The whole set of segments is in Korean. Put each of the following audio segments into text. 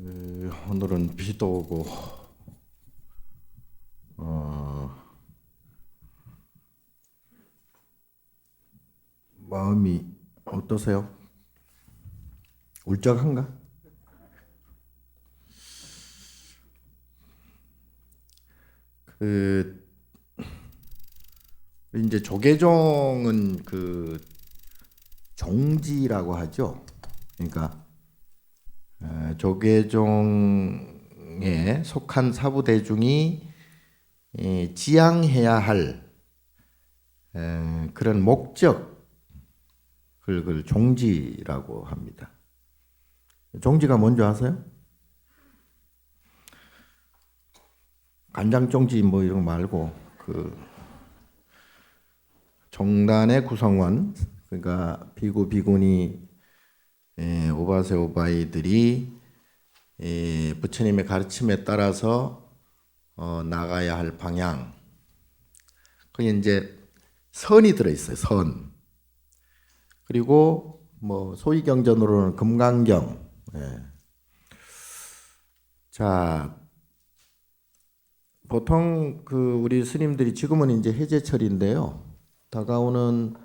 오늘은 비도 오고 마음이 어떠세요? 울적한가? 그 이제 조계종은 그 종지라고 하죠. 그러니까 조계종에 속한 사부대중이 지향해야 할 그런 목적을 그 종지라고 합니다. 종지가 뭔지 아세요? 간장종지 뭐 이런 거 말고 그 종단의 구성원, 그러니까 비구 비구니 오바세 오바이들이 부처님의 가르침에 따라서 나가야 할 방향. 거기 이제 선이 들어 있어요. 선. 그리고 뭐 소위 경전으로는 금강경. 자, 보통 그 우리 스님들이 지금은 이제 해제철인데요. 다가오는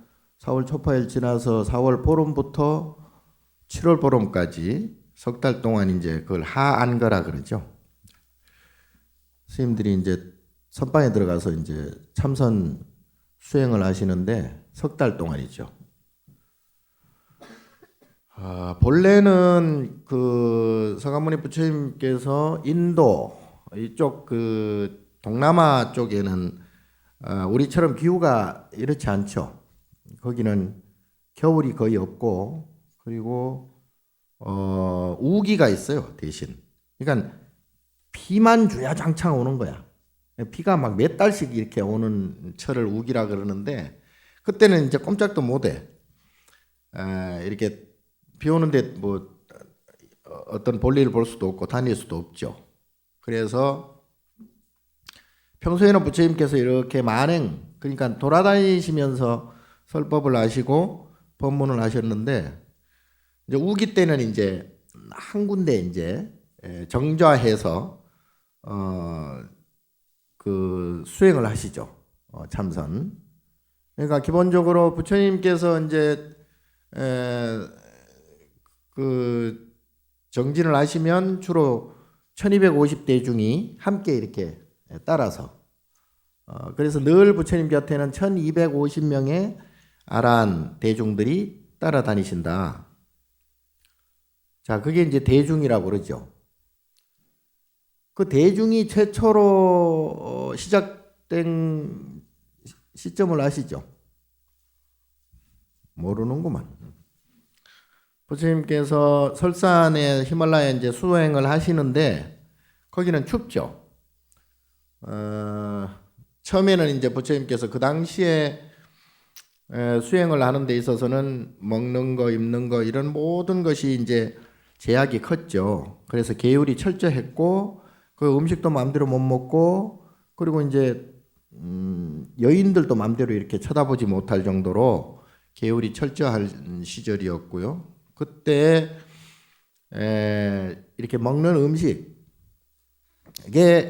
4월 초파일 지나서 4월 보름부터 7월 보름까지 석 달 동안 이제 그걸 하안거라 그러죠. 스님들이 이제 선방에 들어가서 이제 참선 수행을 하시는데 석 달 동안이죠. 본래는 그 서가모니 부처님께서 인도 이쪽 그 동남아 쪽에는 우리처럼 기후가 이렇지 않죠. 거기는 겨울이 거의 없고 그리고 우기가 있어요 대신. 그러니까 비만 주야장창 오는 거야. 비가 막 몇 달씩 이렇게 오는 철을 우기라 그러는데 그때는 이제 꼼짝도 못해. 이렇게 비 오는데 뭐 어떤 볼일을 볼 수도 없고 다닐 수도 없죠. 그래서 평소에는 부처님께서 이렇게 만행, 그러니까 돌아다니시면서 설법을 하시고 법문을 하셨는데 이제 우기 때는 이제 한 군데 이제 정좌해서 그 수행을 하시죠. 참선. 그러니까 기본적으로 부처님께서 이제 그 정진을 하시면 주로 1250대중이 함께 이렇게 따라서 그래서 늘 부처님 곁에는 1250명의 아란 대중들이 따라다니신다. 자, 그게 이제 대중이라고 그러죠. 그 대중이 최초로 시작된 시점을 아시죠? 모르는구만. 부처님께서 설산에 히말라야 이제 수행을 하시는데 거기는 춥죠. 처음에는 이제 부처님께서 그 당시에 수행을 하는 데 있어서는 먹는 거, 입는 거 이런 모든 것이 이제 제약이 컸죠. 그래서 계율이 철저했고 그 음식도 마음대로 못 먹고 그리고 이제 여인들도 마음대로 이렇게 쳐다보지 못할 정도로 계율이 철저한 시절이었고요. 그때 이렇게 먹는 음식에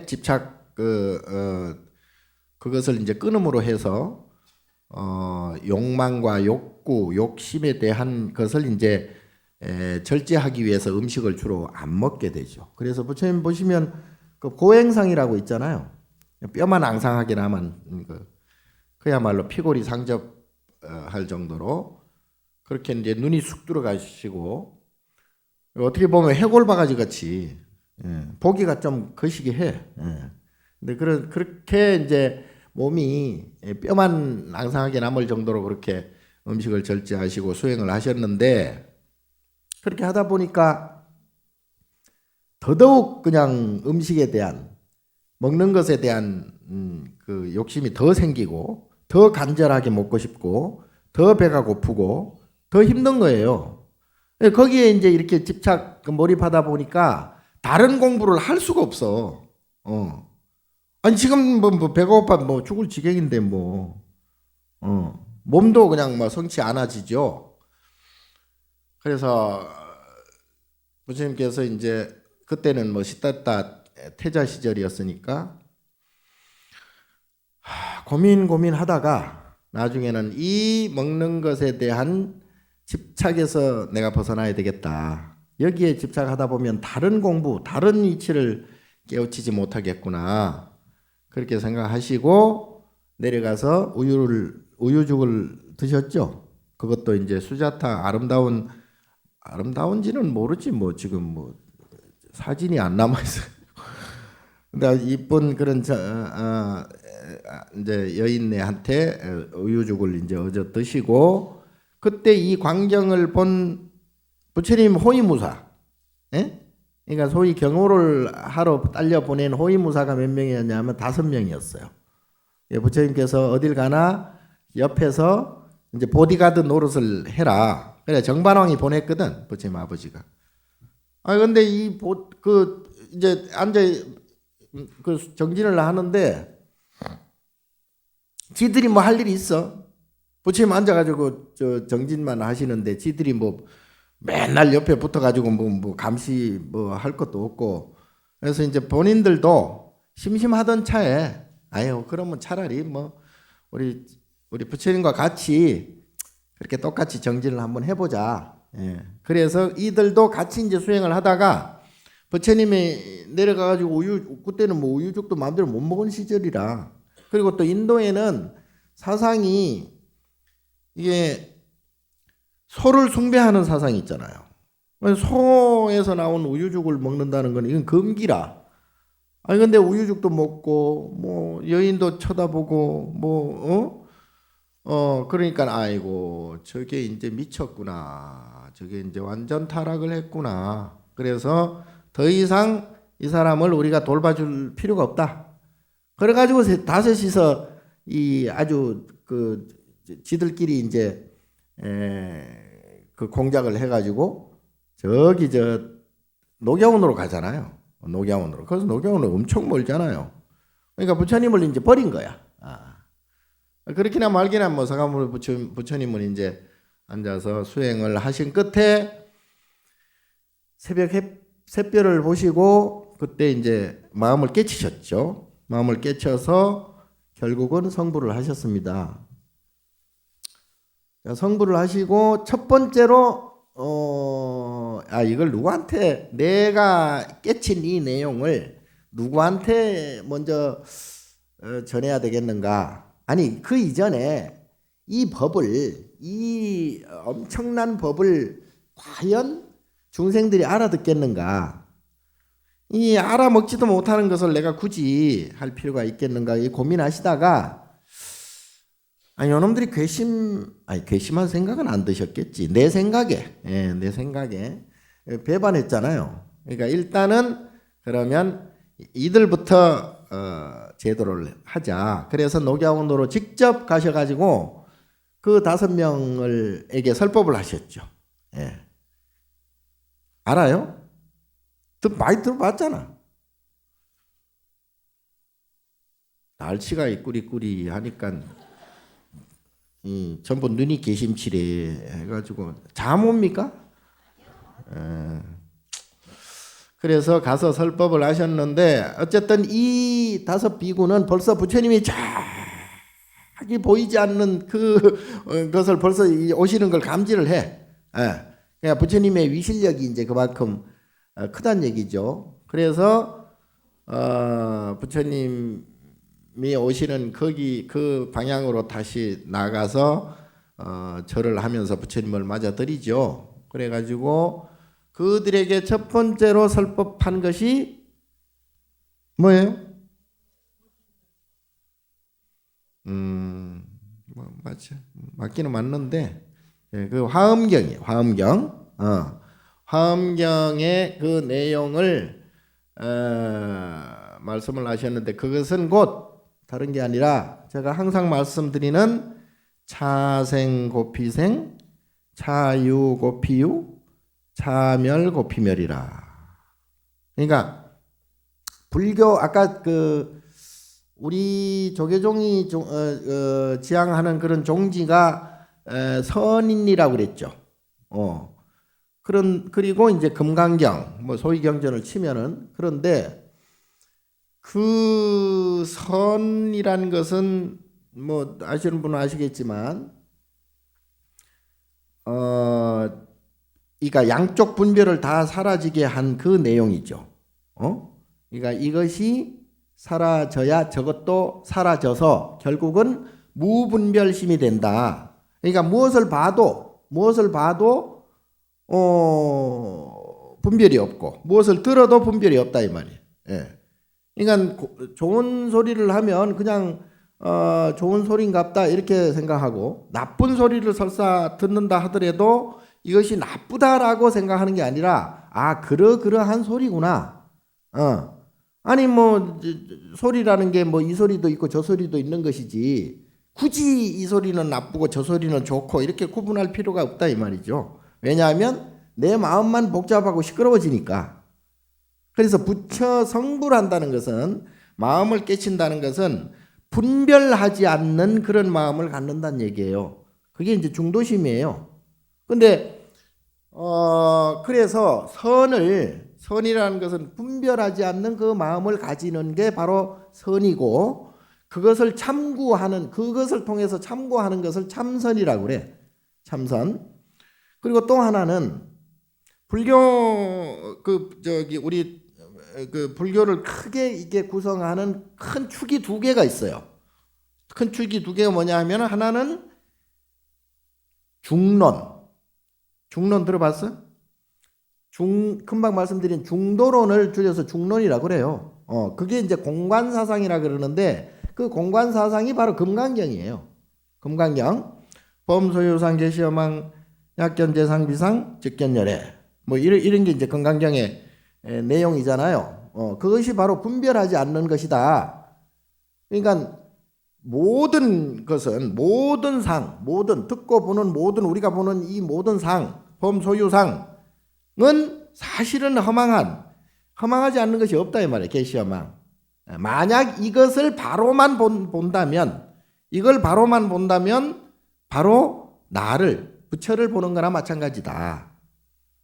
집착 그것을 이제 끊음으로 해서 욕망과 욕구, 욕심에 대한 것을 이제 절제하기 위해서 음식을 주로 안 먹게 되죠. 그래서 부처님 보시면 그 고행상이라고 있잖아요. 뼈만 앙상하게 남은 그야말로 피골이 상접할 정도로 그렇게 이제 눈이 쑥 들어가시고 어떻게 보면 해골바가지 같이 보기가 좀 거시기 해. 근데 그렇게 이제 몸이 뼈만 앙상하게 남을 정도로 그렇게 음식을 절제하시고 수행을 하셨는데 그렇게 하다 보니까 더더욱 그냥 음식에 대한 먹는 것에 대한 그 욕심이 더 생기고 더 간절하게 먹고 싶고 더 배가 고프고 더 힘든 거예요. 거기에 이제 이렇게 집착 몰입하다 보니까 다른 공부를 할 수가 없어. 아니 지금 뭐 배가 고파 뭐 죽을 지경인데 뭐 몸도 그냥 뭐 성치 않아지죠. 그래서 부처님께서 이제 그때는 뭐 시다타 태자 시절이었으니까 고민하다가 나중에는 이 먹는 것에 대한 집착에서 내가 벗어나야 되겠다. 여기에 집착하다 보면 다른 공부, 다른 이치를 깨우치지 못하겠구나. 그렇게 생각하시고 내려가서 우유죽을 드셨죠. 그것도 이제 수자타 아름다운지는 모르지 뭐 지금 뭐 사진이 안 남아 있어요. 근데 이쁜 그런 이제 여인네한테 우유죽을 이제 어저 드시고 그때 이 광경을 본 부처님 호위무사, 예? 그러니까 소위 경호를 하러 딸려 보낸 호위무사가 몇 명이었냐면 5명이었어요. 예, 부처님께서 어딜 가나 옆에서 이제 보디가드 노릇을 해라. 그래 정반왕이 보냈거든 부처님 아버지가. 근데 이제 앉아 그 정진을 하는데 지들이 뭐 할 일이 있어. 부처님 앉아가지고 저 정진만 하시는데 지들이 뭐 맨날 옆에 붙어가지고 뭐 감시 뭐 할 것도 없고 그래서 이제 본인들도 심심하던 차에 아유 그러면 차라리 뭐 우리 부처님과 같이 그렇게 똑같이 정진을 한번 해보자. 예. 그래서 이들도 같이 이제 수행을 하다가 부처님이 내려가가지고 그때는 뭐 우유죽도 마음대로 못 먹은 시절이라 그리고 또 인도에는 사상이 이게 소를 숭배하는 사상이 있잖아요. 소에서 나온 우유죽을 먹는다는 건 이건 금기라. 근데 우유죽도 먹고 뭐 여인도 쳐다보고 그러니까 아이고 저게 이제 미쳤구나. 저게 이제 완전 타락을 했구나. 그래서 더 이상 이 사람을 우리가 돌봐줄 필요가 없다. 그래가지고 다섯이서 이 아주 그 지들끼리 이제 그 공작을 해가지고 저기 저 녹야원으로 가잖아요. 녹야원으로. 그래서 녹야원은 엄청 멀잖아요. 그러니까 부처님을 이제 버린 거야. 그렇게나 말기나 뭐 사가모니 부처님은 이제 앉아서 수행을 하신 끝에 새벽 샛별을 보시고 그때 이제 마음을 깨치셨죠. 마음을 깨쳐서 결국은 성불을 하셨습니다. 성불을 하시고 첫 번째로 이걸 누구한테 내가 깨친 이 내용을 누구한테 먼저 전해야 되겠는가? 아니 그 이전에 이 엄청난 법을 과연 중생들이 알아듣겠는가? 이 알아먹지도 못하는 것을 내가 굳이 할 필요가 있겠는가? 이 고민하시다가 요놈들이 괘씸한 생각은 안 드셨겠지. 내 생각에 배반했잖아요. 그러니까 일단은 그러면 이들부터 제도를 하자. 그래서 녹야원으로 직접 가셔가지고 그 5명에게 설법을 하셨죠. 예. 알아요? 많이 들어봤잖아. 날씨가 꾸리꾸리 하니까 전부 눈이 개심치레 해가지고 잠 옵니까? 그래서 가서 설법을 하셨는데 어쨌든 이 5 비구는 벌써 부처님이 자기 보이지 않는 그것을 벌써 오시는 걸 감지를 해. 그러니까 부처님의 위실력이 이제 그만큼 크다는 얘기죠. 그래서 부처님이 오시는 그 방향으로 다시 나가서 절을 하면서 부처님을 맞아들이죠. 그래가지고 그들에게 첫 번째로 설법한 것이 뭐예요? 맞기는 맞는데 그 화엄경이에요. 화엄경. 화엄경의 그 내용을 말씀을 하셨는데 그것은 곧 다른 게 아니라 제가 항상 말씀드리는 차생고피생, 차유고피유, 차멸고피멸이라. 그러니까 불교 아까 그 우리 조계종이 지향하는 그런 종지가 선인이라고 그랬죠. 그리고 이제 금강경, 뭐 소위 경전을 치면은 그런데 그 선이란 것은 뭐 아시는 분은 아시겠지만 그러니까 양쪽 분별을 다 사라지게 한 그 내용이죠. 그러니까 이것이 사라져야 저것도 사라져서 결국은 무분별심이 된다. 그러니까 무엇을 봐도 분별이 없고 무엇을 들어도 분별이 없다 이 말이에요. 예. 그러니까 좋은 소리를 하면 그냥 좋은 소리인갑다 이렇게 생각하고 나쁜 소리를 설사 듣는다 하더라도 이것이 나쁘다라고 생각하는 게 아니라 그러한 소리구나. 아니 뭐 소리라는 게 뭐 이 소리도 있고 저 소리도 있는 것이지 굳이 이 소리는 나쁘고 저 소리는 좋고 이렇게 구분할 필요가 없다 이 말이죠. 왜냐하면 내 마음만 복잡하고 시끄러워지니까. 그래서 부처 성불한다는 것은 마음을 깨친다는 것은 분별하지 않는 그런 마음을 갖는다는 얘기예요. 그게 이제 중도심이에요. 근데 그래서 선이라는 것은 분별하지 않는 그 마음을 가지는 게 바로 선이고 그것을 통해서 참고하는 것을 참선이라고 그래. 참선. 그리고 또 하나는 불교 우리 그 불교를 크게 이게 구성하는 큰 축이 두 개가 있어요. 큰 축이 두 개가 뭐냐 하면 하나는 중론 들어봤어? 금방 말씀드린 중도론을 줄여서 중론이라고 그래요. 그게 이제 공관사상이라 그러는데 그 공관사상이 바로 금강경이에요. 금강경. 범소유상 계시여망 약견재상비상 즉견열애 뭐 이런 게 이제 금강경의 내용이잖아요. 그것이 바로 분별하지 않는 것이다. 그러니까 모든 것은 모든 듣고 보는 모든 우리가 보는 이 모든 범소유상은 사실은 허망하지 않는 것이 없다 이 말이에요. 계시여망. 만약 이것을 바로만 본다면 바로 나를 부처를 보는 거나 마찬가지다.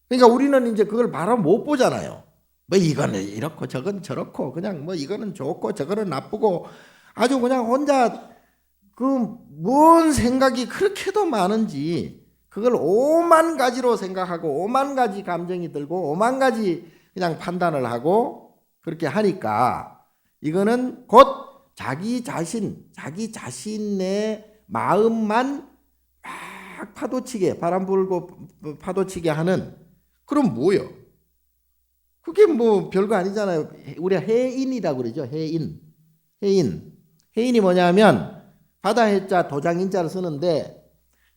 그러니까 우리는 이제 그걸 바로 못 보잖아요. 뭐 이거는 이렇고 저건 저렇고 그냥 뭐 이거는 좋고 저거는 나쁘고 아주 그냥 혼자 그 뭔 생각이 그렇게도 많은지 그걸 오만 가지로 생각하고 오만 가지 감정이 들고 오만 가지 그냥 판단을 하고 그렇게 하니까 이거는 곧 자기 자신의 마음만 막 파도치게 바람 불고 파도치게 하는 그럼 뭐요? 그게 뭐 별거 아니잖아요. 우리가 해인이라고 그러죠. 해인이 뭐냐면 바다 해자 도장인자를 쓰는데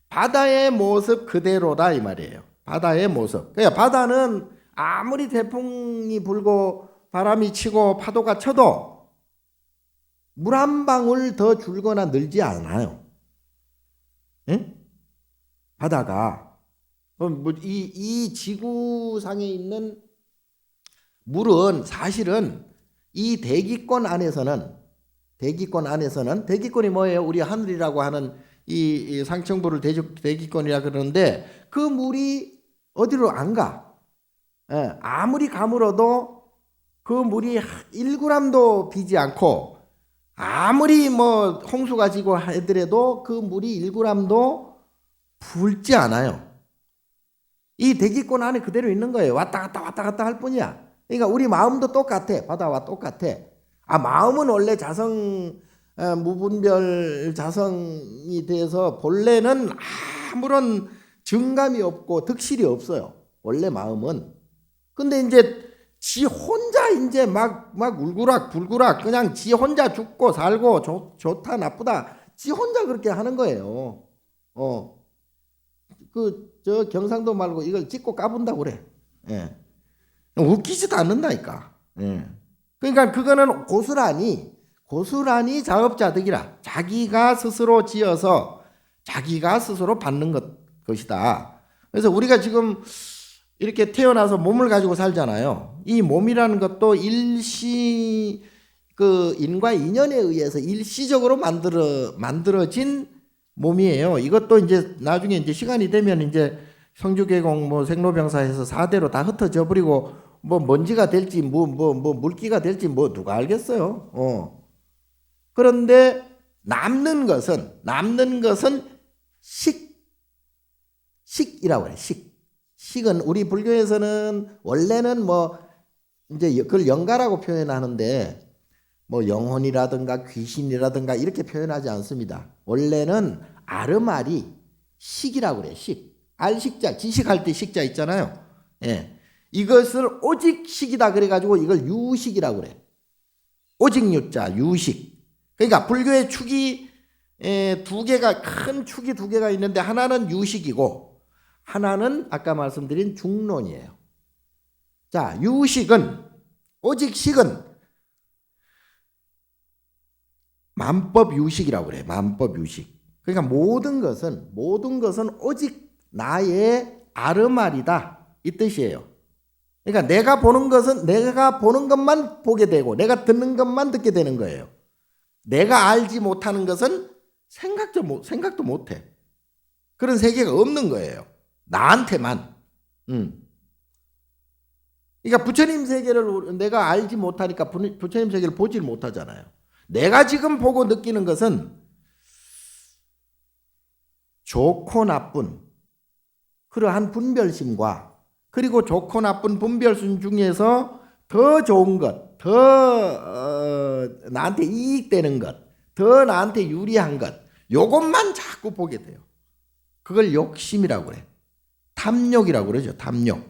바다의 모습 그대로다 이 말이에요. 바다의 모습. 그러니까 바다는 아무리 태풍이 불고 바람이 치고 파도가 쳐도 물 한 방울 더 줄거나 늘지 않아요. 예? 바다가 이 지구상에 있는 물은 사실은 이 대기권 안에서는 대기권이 뭐예요? 우리 하늘이라고 하는 이 상층부를 대기권이라 그러는데 그 물이 어디로 안 가. 예, 아무리 가물어도 그 물이 1g도 비지 않고 아무리 뭐 홍수가 지고 하더라도 그 물이 1g도 불지 않아요. 이 대기권 안에 그대로 있는 거예요. 왔다 갔다 할 뿐이야. 그러니까 우리 마음도 똑같아. 바다와 똑같아. 마음은 원래 무분별 자성이 돼서 본래는 아무런 증감이 없고 득실이 없어요. 원래 마음은. 근데 이제 지 혼자 이제 막 울구락 불구락 그냥 지 혼자 죽고 살고 좋다 나쁘다 지 혼자 그렇게 하는 거예요. 저 경상도 말고 이걸 찍고 까분다고 그래. 예. 웃기지도 않는다니까. 예. 그러니까 그거는 고스란히 자업자득이라 자기가 스스로 지어서 자기가 스스로 받는 것이다. 그래서 우리가 지금 이렇게 태어나서 몸을 가지고 살잖아요. 이 몸이라는 것도 인과 인연에 의해서 일시적으로 만들어진 몸이에요. 이것도 이제 나중에 이제 시간이 되면 이제 성주계곡 뭐 생로병사해서 4대로 다 흩어져 버리고 뭐 먼지가 될지 뭐 물기가 될지 뭐 누가 알겠어요. 그런데 남는 것은 식이라고 해요. 식은 우리 불교에서는 원래는 뭐 이제 그걸 영가라고 표현하는데 뭐 영혼이라든가 귀신이라든가 이렇게 표현하지 않습니다. 원래는 아르말이 식이라고 그래요. 알식자, 지식할 때 식자 있잖아요. 예. 이것을 오직 식이다 그래가지고 이걸 유식이라고 그래. 오직 유자, 유식. 그러니까 불교의 축이 두 개가, 큰 축이 두 개가 있는데 하나는 유식이고 하나는 아까 말씀드린 중론이에요. 자, 오직 식은 만법 유식이라고 그래. 만법 유식. 그러니까 모든 것은 오직 나의 아르말이다 이 뜻이에요. 그러니까 내가 보는 것만 보게 되고 내가 듣는 것만 듣게 되는 거예요. 내가 알지 못하는 것은 생각도 못해. 그런 세계가 없는 거예요. 나한테만. 그러니까 부처님 세계를 내가 알지 못하니까 부처님 세계를 보질 못하잖아요. 내가 지금 보고 느끼는 것은 좋고 나쁜 그러한 분별심과 그리고 좋고 나쁜 분별심 중에서 더 좋은 것, 더 나한테 이익되는 것, 더 나한테 유리한 것, 요것만 자꾸 보게 돼요. 그걸 욕심이라고 그래. 탐욕이라고 그러죠. 탐욕.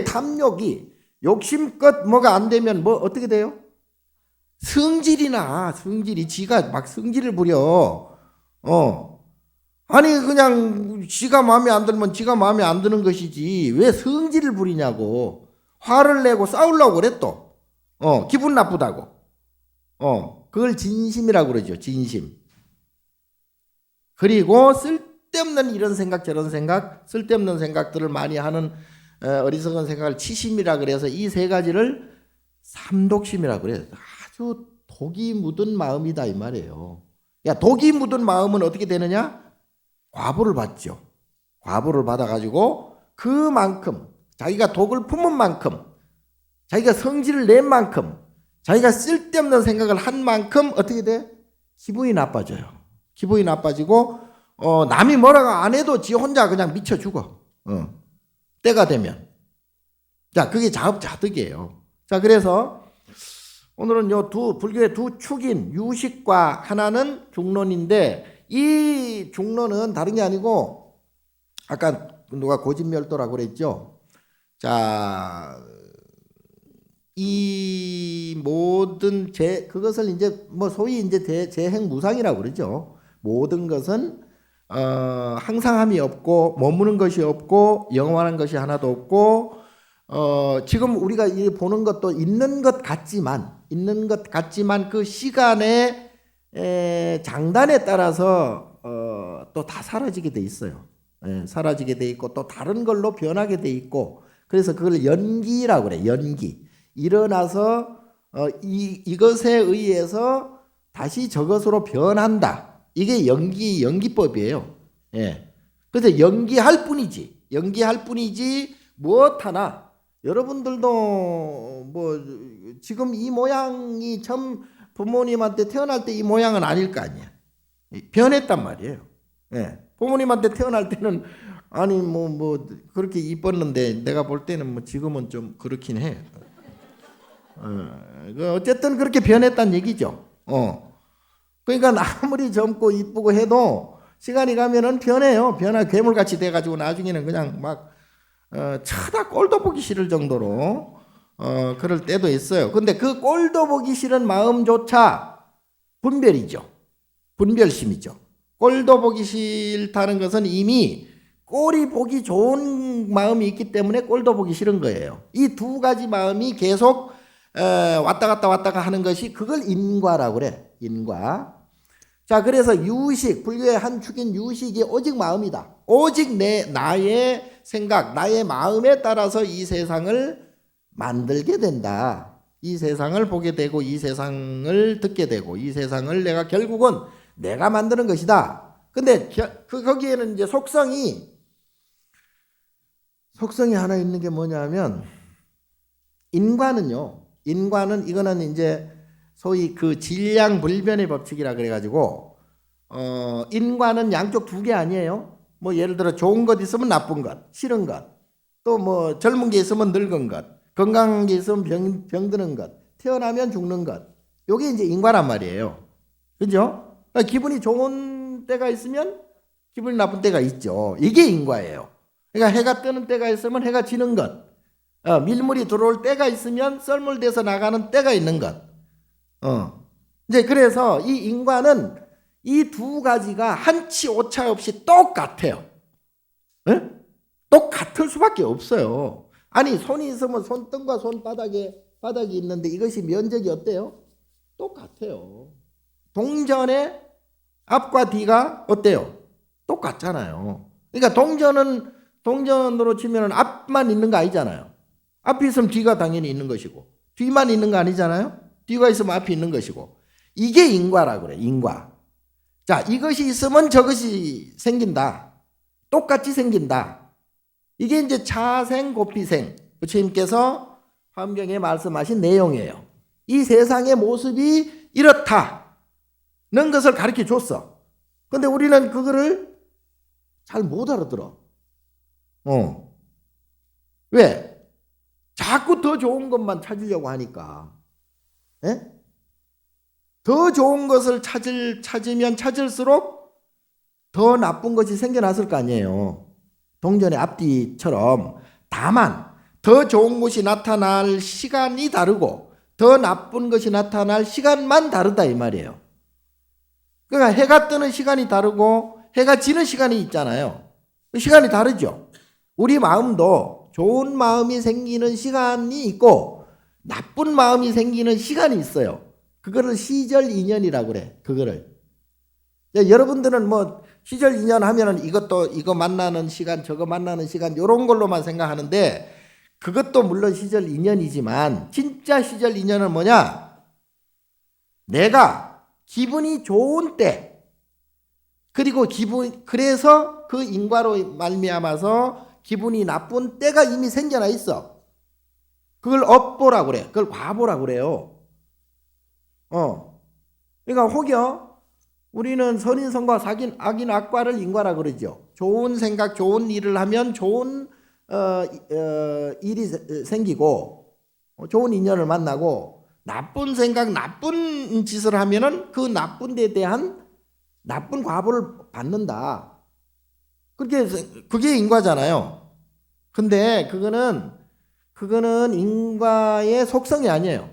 탐욕이 욕심껏 뭐가 안 되면 뭐 어떻게 돼요? 성질이 지가 막 성질을 부려. 아니 그냥 지가 마음에 안 들면 지가 마음에 안 드는 것이지 왜 성질을 부리냐고. 화를 내고 싸우려고 그래 또. 기분 나쁘다고. 그걸 진심이라고 그러죠. 진심. 그리고 쓸데없는 이런 생각 저런 생각, 쓸데없는 생각들을 많이 하는 어리석은 생각을 치심이라 그래서 이 세 가지를 삼독심이라고 그래요. 아주 독이 묻은 마음이다 이 말이에요. 야, 독이 묻은 마음은 어떻게 되느냐? 과보를 받죠. 과보를 받아가지고 그만큼 자기가 독을 품은 만큼 자기가 성질을 낸 만큼 자기가 쓸데없는 생각을 한 만큼 어떻게 돼? 기분이 나빠져요. 기분이 나빠지고 남이 뭐라고 안 해도 지 혼자 그냥 미쳐 죽어. 때가 되면. 자, 그게 자업자득이에요. 자, 그래서 오늘은 불교의 두 축인 유식과 하나는 중론인데 이 중론은 다른 게 아니고 아까 누가 고진멸도라고 그랬죠. 자, 이 모든 그것을 이제 뭐 소위 이제 재행무상이라고 그러죠. 모든 것은 항상함이 없고 머무는 것이 없고 영원한 것이 하나도 없고 지금 우리가 보는 것도 있는 것 같지만 그 시간의 장단에 따라서 또 다 사라지게 돼 있어요. 사라지게 돼 있고 또 다른 걸로 변하게 돼 있고 그래서 그걸 연기라고 그래. 연기. 일어나서 이것에 의해서 다시 저것으로 변한다. 이게 연기법이에요. 그래서 연기할 뿐이지 무엇 하나 여러분들도 뭐 지금 이 모양이 처음 부모님한테 태어날 때 이 모양은 아닐 거 아니야. 변했단 말이에요. 부모님한테 태어날 때는 아니 뭐 그렇게 이뻤는데 내가 볼 때는 뭐 지금은 좀 그렇긴 해. 어쨌든 그렇게 변했단 얘기죠. 그러니까 아무리 젊고 이쁘고 해도 시간이 가면은 변해요. 괴물같이 돼가지고 나중에는 그냥 막 쳐다 꼴도 보기 싫을 정도로 그럴 때도 있어요. 근데 그 꼴도 보기 싫은 마음조차 분별이죠. 분별심이죠. 꼴도 보기 싫다는 것은 이미 꼴이 보기 좋은 마음이 있기 때문에 꼴도 보기 싫은 거예요. 이 두 가지 마음이 계속 왔다 갔다 하는 것이 그걸 인과라고 그래. 인과. 자, 그래서 유식, 불교의 한 축인 유식이 오직 마음이다. 오직 나의 생각, 나의 마음에 따라서 이 세상을 만들게 된다. 이 세상을 보게 되고 이 세상을 듣게 되고 이 세상을 내가 결국은 내가 만드는 것이다. 근데 거기에는 이제 속성이 속성이 하나 있는 게 뭐냐면 인과는요. 인과는 이거는 이제 소위 그 질량불변의 법칙이라 그래가지고 인과는 양쪽 두 개 아니에요. 뭐 예를 들어 좋은 것 있으면 나쁜 것, 싫은 것, 또 뭐 젊은 게 있으면 늙은 것, 건강한 게 있으면 병드는 것, 태어나면 죽는 것. 요게 이제 인과란 말이에요. 그죠? 그러니까 기분이 좋은 때가 있으면 기분이 나쁜 때가 있죠. 이게 인과예요. 그러니까 해가 뜨는 때가 있으면 해가 지는 것, 밀물이 들어올 때가 있으면 썰물돼서 나가는 때가 있는 것. 이제 그래서 이 인과는 이 두 가지가 한치 오차 없이 똑같아요. 네? 똑같을 수밖에 없어요. 아니 손이 있으면 손등과 바닥이 있는데 이것이 면적이 어때요? 똑같아요. 동전의 앞과 뒤가 어때요? 똑같잖아요. 그러니까 동전으로 치면 앞만 있는 거 아니잖아요. 앞이 있으면 뒤가 당연히 있는 것이고 뒤만 있는 거 아니잖아요. 뒤가 있으면 앞이 있는 것이고 이게 인과라고 그래. 인과. 자, 이것이 있으면 저것이 생긴다. 똑같이 생긴다. 이게 이제 차생 곱비생 부처님께서 화엄경에 말씀하신 내용이에요. 이 세상의 모습이 이렇다는 것을 가르쳐 줬어. 근데 우리는 그거를 잘 못 알아들어. 왜? 자꾸 더 좋은 것만 찾으려고 하니까. 예? 더 좋은 것을 찾으면 찾을수록 더 나쁜 것이 생겨났을 거 아니에요. 동전의 앞뒤처럼. 다만 더 좋은 것이 나타날 시간이 다르고 더 나쁜 것이 나타날 시간만 다르다 이 말이에요. 그러니까 해가 뜨는 시간이 다르고 해가 지는 시간이 있잖아요. 시간이 다르죠. 우리 마음도 좋은 마음이 생기는 시간이 있고 나쁜 마음이 생기는 시간이 있어요. 그거를 시절 인연이라고 그래. 그거를. 여러분들은 뭐 시절 인연 하면은 이거 만나는 시간, 저거 만나는 시간 이런 걸로만 생각하는데 그것도 물론 시절 인연이지만 진짜 시절 인연은 뭐냐? 내가 기분이 좋은 때 그리고 그래서 그 인과로 말미암아서 기분이 나쁜 때가 이미 생겨나 있어. 그걸 업보라고 그래. 그걸 과보라고 그래요. 그러니까 혹여 우리는 선인선과 악인 악과를 인과라 그러죠. 좋은 생각, 좋은 일을 하면 좋은 일이 생기고 좋은 인연을 만나고 나쁜 생각, 나쁜 짓을 하면은 그 나쁜 데에 대한 나쁜 과보를 받는다. 그게 인과잖아요. 근데 그거는 인과의 속성이 아니에요.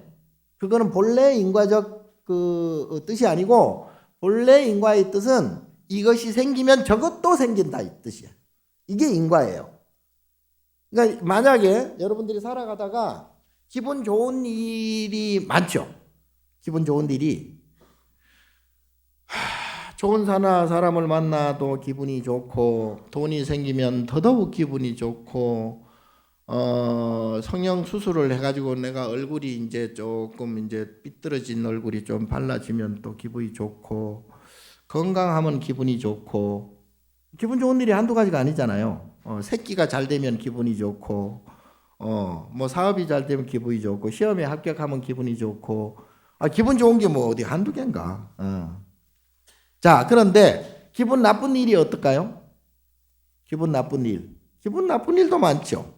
그거는 본래 인과적 그 뜻이 아니고 본래 인과의 뜻은 이것이 생기면 저것도 생긴다 이 뜻이야. 이게 인과예요. 그러니까 만약에 여러분들이 살아가다가 기분 좋은 일이 많죠. 기분 좋은 일이 좋은 사람을 만나도 기분이 좋고 돈이 생기면 더더욱 기분이 좋고 성형 수술을 해가지고 내가 얼굴이 이제 조금 이제 삐뚤어진 얼굴이 좀 발라지면 또 기분이 좋고 건강하면 기분이 좋고 기분 좋은 일이 한두 가지가 아니잖아요. 새끼가 잘 되면 기분이 좋고 뭐 사업이 잘 되면 기분이 좋고 시험에 합격하면 기분이 좋고 기분 좋은 게 뭐 어디 한두 개인가. 자, 그런데 기분 나쁜 일이 어떨까요? 기분 나쁜 일도 많죠.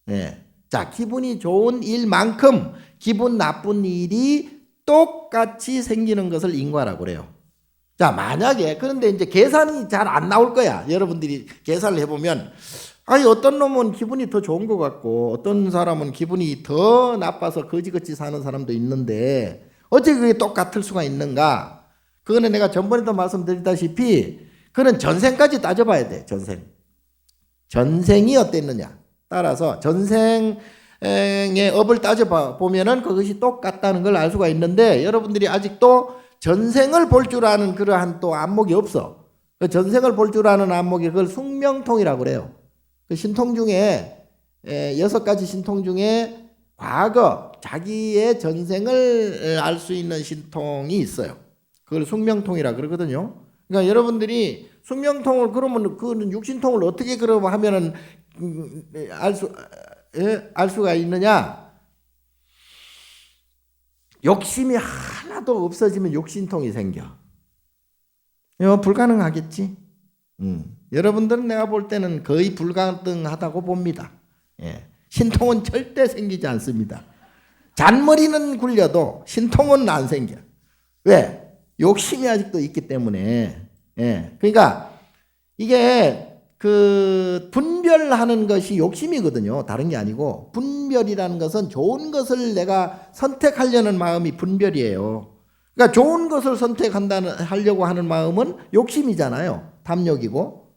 예. 자, 기분이 좋은 일만큼 기분 나쁜 일이 똑같이 생기는 것을 인과라고 그래요. 자, 만약에 그런데 이제 계산이 잘 안 나올 거야. 여러분들이 계산을 해보면 어떤 놈은 기분이 더 좋은 것 같고 어떤 사람은 기분이 더 나빠서 거지같이 사는 사람도 있는데 어떻게 그게 똑같을 수가 있는가? 그거는 내가 전번에도 말씀드렸다시피 그는 전생까지 따져봐야 돼. 전생이 어땠느냐 따라서 전생의 업을 따져보면은 그것이 똑같다는 걸 알 수가 있는데 여러분들이 아직도 전생을 볼 줄 아는 그러한 또 안목이 없어. 그 전생을 볼 줄 아는 안목이 그걸 숙명통이라고 그래요. 그 신통 중에 6가지 신통 중에 과거 자기의 전생을 알 수 있는 신통이 있어요. 그걸 숙명통이라 그러거든요. 그러니까 여러분들이 숙명통을 그러면 그거는 육신통을 어떻게 그러면 하면은 알 수가 있느냐? 욕심이 하나도 없어지면 욕심통이 생겨. 이거 불가능하겠지? 여러분들은 내가 볼 때는 거의 불가능하다고 봅니다. 예. 신통은 절대 생기지 않습니다. 잔머리는 굴려도 신통은 안 생겨. 왜? 욕심이 아직도 있기 때문에. 예. 그러니까 이게 그 분별하는 것이 욕심이거든요. 다른 게 아니고 분별이라는 것은 좋은 것을 내가 선택하려는 마음이 분별이에요. 그러니까 좋은 것을 하려고 하는 마음은 욕심이잖아요. 탐욕이고.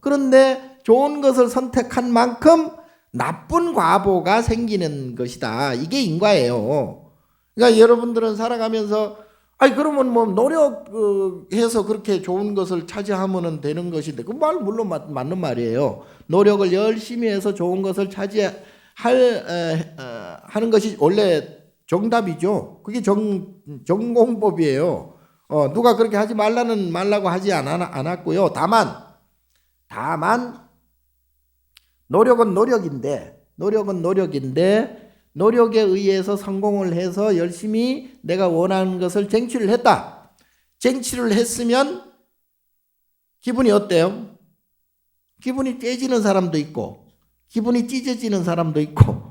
그런데 좋은 것을 선택한 만큼 나쁜 과보가 생기는 것이다. 이게 인과예요. 그러니까 여러분들은 살아가면서 그러면 뭐 노력해서 그렇게 좋은 것을 차지하면 되는 것인데 그 말 물론 맞는 말이에요. 노력을 열심히 해서 좋은 것을 하는 것이 원래 정답이죠. 그게 정공법이에요. 누가 그렇게 하지 말라고 하지 않았고요. 다만 노력은 노력인데 노력에 의해서 성공을 해서 열심히 내가 원하는 것을 쟁취를 했다. 쟁취를 했으면 기분이 어때요? 기분이 째지는 사람도 있고 기분이 찢어지는 사람도 있고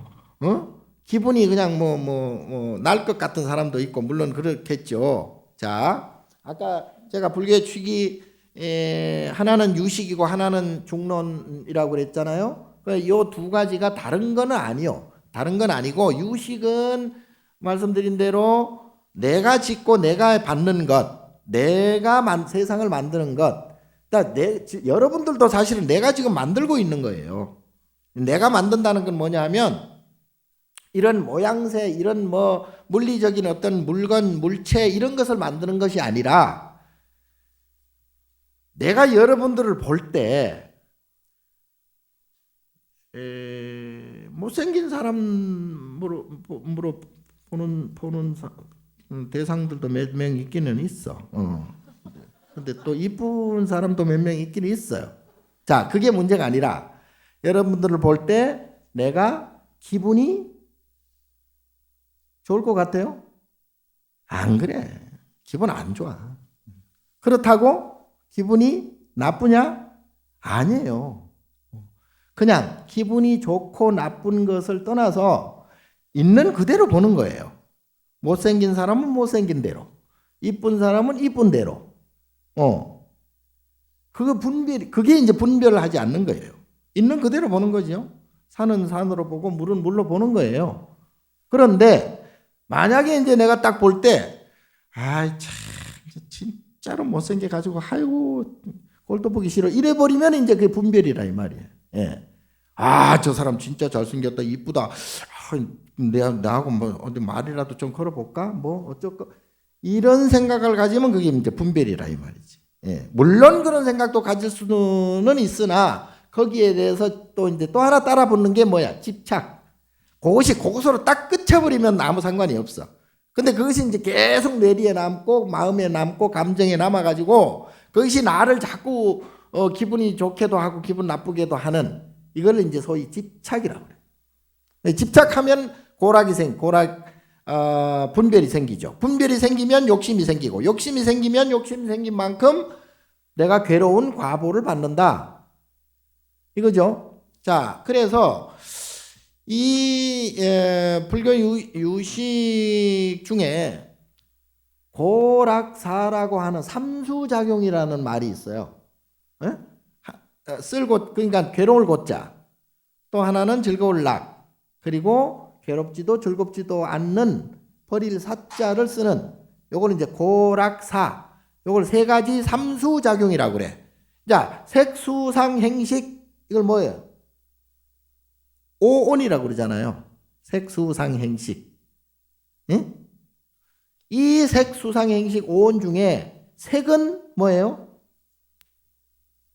기분이 그냥 날 것 같은 사람도 있고 물론 그렇겠죠. 자, 아까 제가 불교의 축이 하나는 유식이고 하나는 중론이라고 그랬잖아요. 이 두 가지가 다른 건 아니고 유식은 말씀드린 대로 내가 짓고 내가 받는 것, 내가 세상을 만드는 것. 여러분들도 사실은 내가 지금 만들고 있는 거예요. 내가 만든다는 건 뭐냐면 이런 모양새, 이런 물리적인 어떤 물건, 물체 이런 것을 만드는 것이 아니라 내가 여러분들을 볼 때 못생긴 사람으로 보는 대상들도 몇 명 있기는 있어. 근데 또 이쁜 사람도 몇 명 있기는 있어요. 자, 그게 문제가 아니라 여러분들을 볼 때 내가 기분이 좋을 것 같아요? 안 그래. 기분 안 좋아. 그렇다고 기분이 나쁘냐? 아니에요. 그냥 기분이 좋고 나쁜 것을 떠나서 있는 그대로 보는 거예요. 못생긴 사람은 못생긴 대로, 이쁜 사람은 이쁜 대로. 그게 이제 분별을 하지 않는 거예요. 있는 그대로 보는 거죠. 산은 산으로 보고 물은 물로 보는 거예요. 그런데 만약에 이제 내가 딱 볼 때, 참, 진짜로 못생겨 가지고, 아이고, 꼴도 보기 싫어. 이래 버리면 이제 그게 분별이라 이 말이에요. 예. 저 사람 진짜 잘생겼다, 이쁘다. 나하고 어디 말이라도 좀 걸어볼까? 어쩔까? 이런 생각을 가지면 그게 이제 분별이라 이 말이지. 예. 물론 그런 생각도 가질 수는 있으나 거기에 대해서 또 하나 따라 붙는 게 뭐야? 집착. 그것으로 딱 끝쳐버리면 아무 상관이 없어. 근데 그것이 이제 계속 뇌리에 남고 마음에 남고 감정에 남아가지고 그것이 나를 자꾸 기분이 좋게도 하고 기분 나쁘게도 하는 이걸 이제 소위 집착이라고 그래요. 집착하면 분별이 생기죠. 분별이 생기면 욕심이 생기고 욕심이 생긴 만큼 내가 괴로운 과보를 받는다. 이거죠. 자, 그래서 이 불교 유식 중에 고락사라고 하는 삼수작용이라는 말이 있어요. 그러니까 괴로울 고자, 또 하나는 즐거울 락, 그리고 괴롭지도 즐겁지도 않는 버릴 사자를 쓰는 요걸 이제 고락사, 요걸 세 가지 삼수작용이라고 그래. 자, 색수상 행식 이걸 뭐예요? 오온이라고 그러잖아요. 색수상 행식. 예? 이 색수상 행식 오온 중에 색은 뭐예요?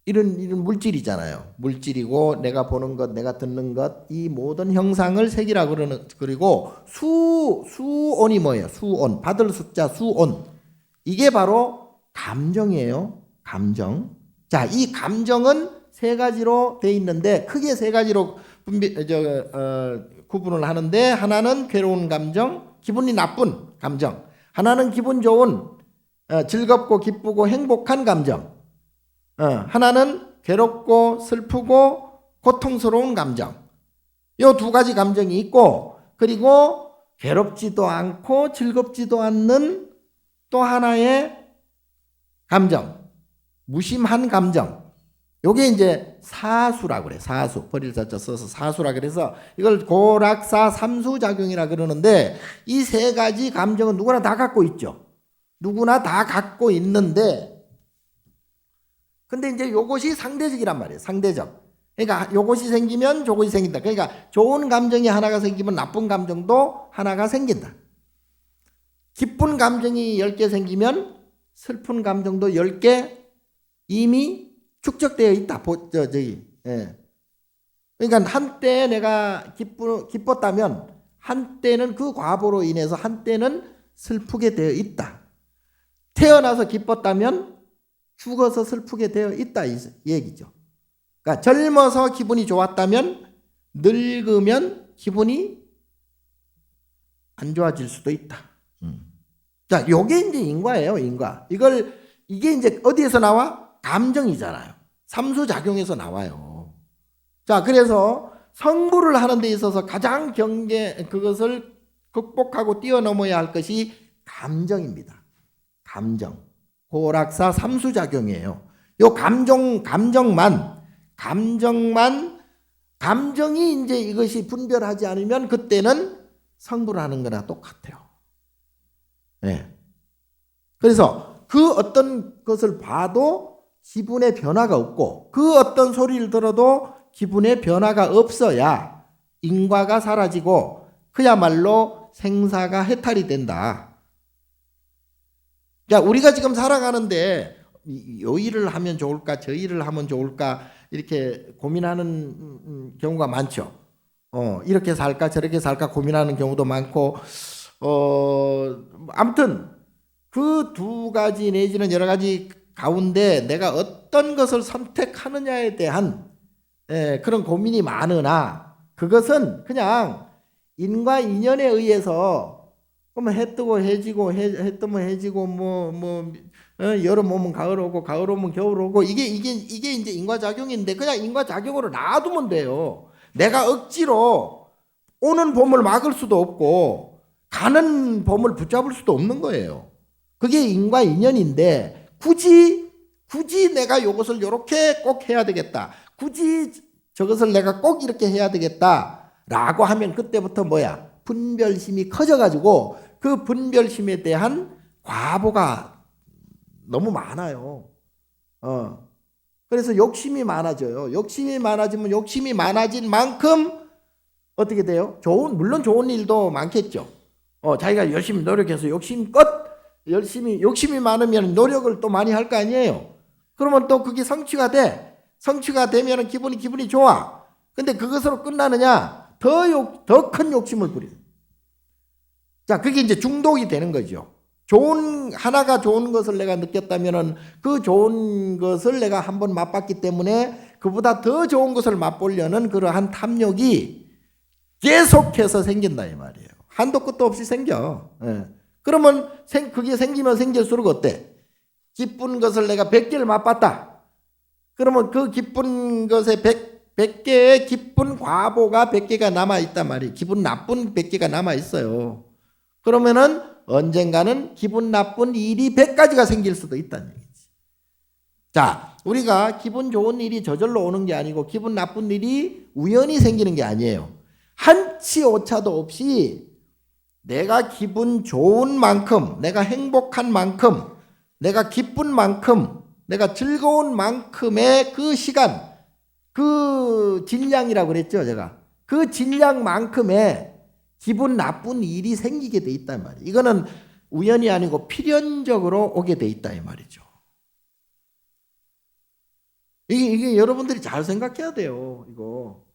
이런 물질이잖아요. 물질이고 내가 보는 것, 내가 듣는 것, 이 모든 형상을 색이라고 그리고 수온이 뭐예요? 수온. 받을 숫자 수온. 이게 바로 감정이에요. 감정. 자, 이 감정은 세 가지로 돼 있는데 크게 세 가지로 구분을 하는데 하나는 괴로운 감정, 기분이 나쁜 감정. 하나는 기분 좋은 즐겁고 기쁘고 행복한 감정. 하나는 괴롭고 슬프고 고통스러운 감정. 이 두 가지 감정이 있고 그리고 괴롭지도 않고 즐겁지도 않는 또 하나의 감정. 무심한 감정. 요게 이제 사수라고 그래. 사수. 버릴 자자 써서 사수라 그래서 이걸 고락사 삼수작용이라 그러는데 이 세 가지 감정은 누구나 다 갖고 있죠. 누구나 다 갖고 있는데 근데 이제 요것이 상대적이란 말이에요. 상대적. 그러니까 요것이 생기면 저것이 생긴다. 그러니까 좋은 감정이 하나가 생기면 나쁜 감정도 하나가 생긴다. 기쁜 감정이 10개 생기면 슬픈 감정도 10개 이미 축적되어 있다. 예. 그러니까 한때 내가 기뻤다면 한때는 그 과보로 인해서 한때는 슬프게 되어 있다. 태어나서 기뻤다면 죽어서 슬프게 되어 있다 이 얘기죠. 그러니까 젊어서 기분이 좋았다면 늙으면 기분이 안 좋아질 수도 있다. 자, 요게 이제 인과예요, 인과. 이게 이제 어디에서 나와? 감정이잖아요. 삼수작용에서 나와요. 자, 그래서 성불을 하는 데 있어서 가장 그것을 극복하고 뛰어넘어야 할 것이 감정입니다. 감정. 고락사 삼수작용이에요. 요 감정이 이제 이것이 분별하지 않으면 그때는 성불하는 거나 똑같아요. 네. 그래서 그 어떤 것을 봐도 기분의 변화가 없고 그 어떤 소리를 들어도 기분의 변화가 없어야 인과가 사라지고 그야말로 생사가 해탈이 된다. 야, 우리가 지금 살아가는데 요 일을 하면 좋을까 저 일을 하면 좋을까 이렇게 고민하는 경우가 많죠. 이렇게 살까 저렇게 살까 고민하는 경우도 많고 아무튼 그 두 가지 내지는 여러 가지 가운데 내가 어떤 것을 선택하느냐에 대한 그런 고민이 많으나 그것은 그냥 인과 인연에 의해서 해 뜨고 해지고 해 뜨면 해지고 여름 오면 가을 오고 가을 오면 겨울 오고 이게 이제 인과작용인데 그냥 인과작용으로 놔두면 돼요. 내가 억지로 오는 봄을 막을 수도 없고 가는 봄을 붙잡을 수도 없는 거예요. 그게 인과 인연인데 굳이 내가 이것을 이렇게 꼭 해야 되겠다. 굳이 저것을 내가 꼭 이렇게 해야 되겠다라고 하면 그때부터 뭐야? 분별심이 커져가지고 그 분별심에 대한 과보가 너무 많아요. 그래서 욕심이 많아져요. 욕심이 많아지면 욕심이 많아진 만큼 어떻게 돼요? 물론 좋은 일도 많겠죠. 자기가 열심히 노력해서 욕심이 많으면 노력을 또 많이 할 거 아니에요. 그러면 또 그게 성취가 돼. 성취가 되면 기분이 좋아. 근데 그것으로 끝나느냐? 더 큰 욕심을 부리는. 자, 그게 이제 중독이 되는 거죠. 하나가 좋은 것을 내가 느꼈다면은 그 좋은 것을 내가 한번 맛봤기 때문에 그보다 더 좋은 것을 맛보려는 그러한 탐욕이 계속해서 생긴다 이 말이에요. 한도 끝도 없이 생겨. 그러면 그게 생기면 생길수록 어때? 기쁜 것을 내가 100개를 맛봤다. 그러면 그 기쁜 것에 100개의 기쁜 과보가 100개가 남아있단 말이에요. 기분 나쁜 100개가 남아있어요. 그러면은 언젠가는 기분 나쁜 일이 100가지가 생길 수도 있다는 얘기지. 자, 우리가 기분 좋은 일이 저절로 오는 게 아니고 기분 나쁜 일이 우연히 생기는 게 아니에요. 한치 오차도 없이 내가 기분 좋은 만큼, 내가 행복한 만큼, 내가 기쁜 만큼, 내가 즐거운 만큼의 그 시간, 그 질량이라고 그랬죠, 제가. 그 질량만큼의 기분 나쁜 일이 생기게 돼 있단 말이에요. 이거는 우연이 아니고 필연적으로 오게 돼 있다 이 말이죠. 이게 여러분들이 잘 생각해야 돼요. 이거.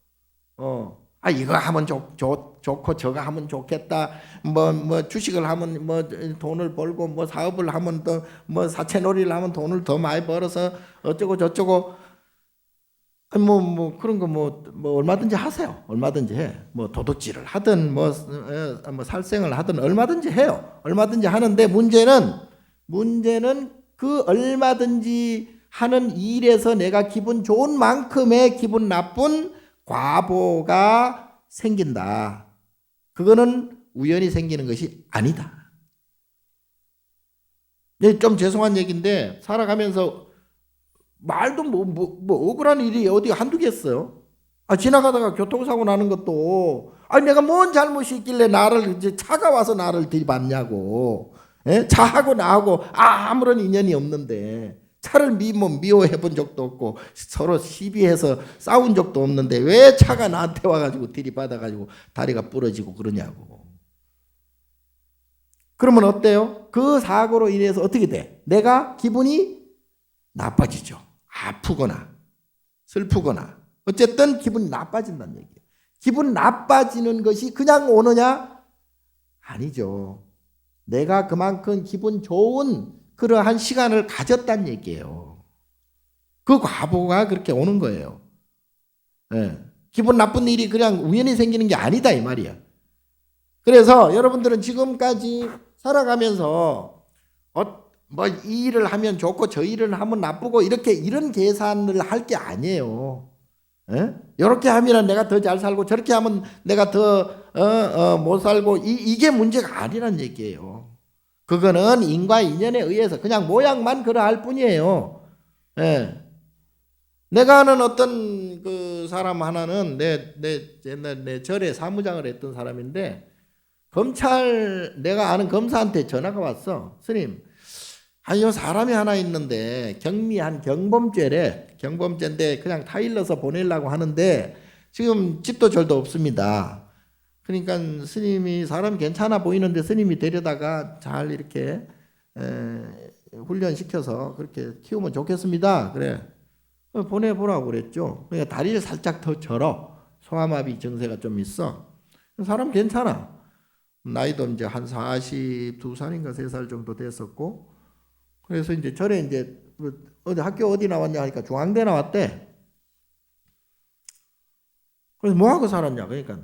이거 하면 좋고 저거 하면 좋겠다. 뭐 주식을 하면 뭐 돈을 벌고 뭐 사업을 하면 더 뭐 사채놀이를 하면 돈을 더 많이 벌어서 어쩌고 저쩌고. 뭐 그런 거 뭐 얼마든지 하세요. 얼마든지 해. 뭐 도둑질을 하든 뭐 살생을 하든 얼마든지 해요. 얼마든지 하는데 문제는 그 얼마든지 하는 일에서 내가 기분 좋은 만큼의 기분 나쁜 과보가 생긴다. 그거는 우연히 생기는 것이 아니다. 좀 죄송한 얘기인데 살아가면서 말도 뭐 억울한 일이 어디 한두 개 있어요. 지나가다가 교통사고 나는 것도 내가 뭔 잘못이 있길래 나를 이제 차가 와서 나를 들이받냐고. 예? 차하고 나하고 아무런 인연이 없는데 차를 미워해 본 적도 없고 서로 시비해서 싸운 적도 없는데 왜 차가 나한테 와가지고 들이받아가지고 다리가 부러지고 그러냐고. 그러면 어때요? 그 사고로 인해서 어떻게 돼? 내가 기분이 나빠지죠. 아프거나 슬프거나 어쨌든 기분이 나빠진다는 얘기예요. 기분 나빠지는 것이 그냥 오느냐? 아니죠. 내가 그만큼 기분 좋은 그러한 시간을 가졌다는 얘기예요. 그 과보가 그렇게 오는 거예요. 네. 기분 나쁜 일이 그냥 우연히 생기는 게 아니다 이 말이야. 그래서 여러분들은 지금까지 살아가면서 뭐 이 일을 하면 좋고 저 일을 하면 나쁘고 이런 계산을 할 게 아니에요. 이렇게 하면 내가 더 잘 살고 저렇게 하면 내가 더 못 살고 이게 문제가 아니란 얘기예요. 그거는 인과 인연에 의해서 그냥 모양만 그러할 뿐이에요. 예. 내가 아는 어떤 그 사람 하나는 내 절에 사무장을 했던 사람인데 내가 아는 검사한테 전화가 왔어. 스님, 요 사람이 하나 있는데 경미한 경범죄인데 그냥 타일러서 보내려고 하는데 지금 집도 절도 없습니다. 그러니까 스님이 사람 괜찮아 보이는데 스님이 데려다가 잘 이렇게 훈련시켜서 그렇게 키우면 좋겠습니다. 그래 보내보라고 그랬죠. 그러니까 다리를 살짝 더 절어. 소아마비 증세가 좀 있어. 사람 괜찮아. 나이도 이제 한 42살인가 3살 정도 됐었고 그래서 이제 절에 이제 학교 어디 나왔냐 하니까 중앙대 나왔대. 그래서 뭐 하고 살았냐? 그러니까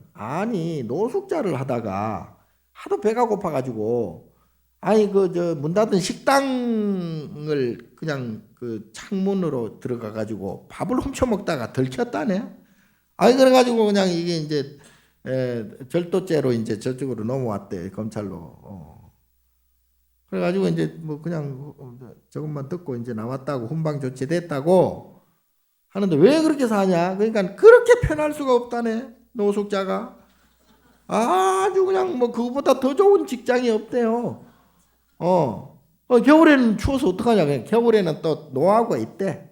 노숙자를 하다가 하도 배가 고파가지고 문 닫은 식당을 그냥 그 창문으로 들어가가지고 밥을 훔쳐 먹다가 들켰다네. 그래가지고 그냥 이게 이제 절도죄로 이제 저쪽으로 넘어왔대 검찰로. 그래가지고 이제 뭐 그냥 저것만 듣고 이제 나왔다고 훈방 조치됐다고 하는데 왜 그렇게 사냐? 그러니까 그렇게 편할 수가 없다네 노숙자가. 아주 그냥 뭐 그거보다 더 좋은 직장이 없대요. 겨울에는 추워서 어떡하냐? 그냥 겨울에는 또 노하우가 있대.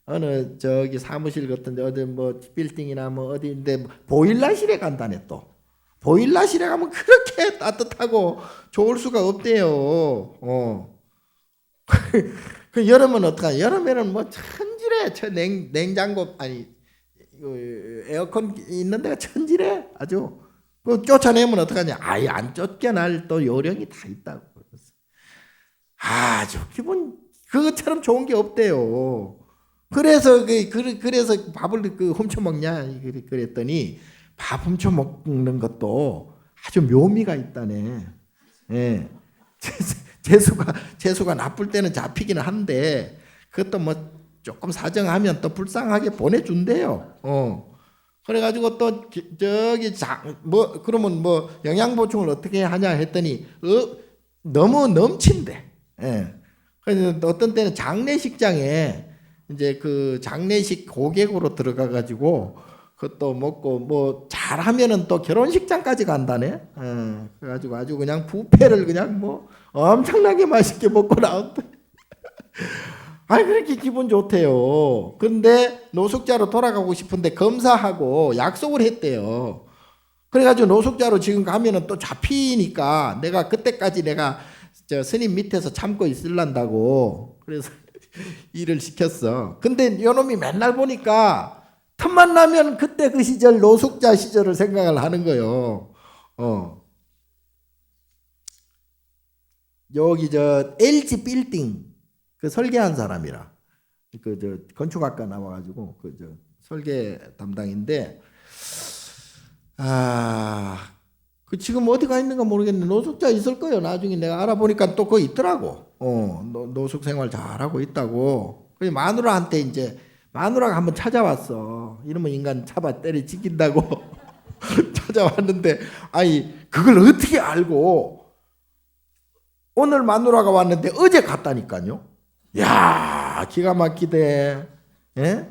어느 저기 사무실 같은데 어디 뭐 빌딩이나 뭐 어디인데 보일러실에 간다네 또. 보일러실에 가면 그렇게 따뜻하고 좋을 수가 없대요. 그 여름은 어떡하냐? 여름에는 뭐 천지래. 냉장고 에어컨 있는 데가 천지래. 아주. 그 쫓아내면 어떡하냐? 아예 안 쫓겨날 또 요령이 다 있다고. 아주 기분 그것처럼 좋은 게 없대요. 그래서 밥을 훔쳐 먹냐? 그랬더니 밥 훔쳐 먹는 것도 아주 묘미가 있다네. 예. 재수가 나쁠 때는 잡히기는 한데 그것도 뭐 조금 사정하면 또 불쌍하게 보내준대요. 그래가지고 또 그러면 뭐 영양 보충을 어떻게 하냐 했더니 너무 넘친대. 예. 그래서 어떤 때는 장례식장에 이제 그 장례식 고객으로 들어가가지고 그것도 먹고 뭐 잘하면은 또 결혼식장까지 간다네. 그래가지고 아주 그냥 뷔페를 그냥 뭐 엄청나게 맛있게 먹고 나온다. 그렇게 기분 좋대요. 근데 노숙자로 돌아가고 싶은데 검사하고 약속을 했대요. 그래가지고 노숙자로 지금 가면은 또 잡히니까 내가 그때까지 내가 저 스님 밑에서 참고 있을란다고 그래서 일을 시켰어. 근데 요놈이 맨날 보니까 틈만 나면 그때 그 시절 노숙자 시절을 생각을 하는 거예요. 여기 저 LG 빌딩 그 설계한 사람이라 건축학과 나와가지고 설계 담당인데 그 지금 어디 가 있는가 모르겠는데 노숙자 있을 거예요. 나중에 내가 알아보니까 또 그거 있더라고. 노숙 생활 잘하고 있다고. 그 마누라한테 이제 마누라가 한번 찾아왔어. 이러면 인간 잡아 때려 죽인다고 찾아왔는데 그걸 어떻게 알고 오늘 마누라가 왔는데 어제 갔다니까요. 야, 기가 막히대. 예?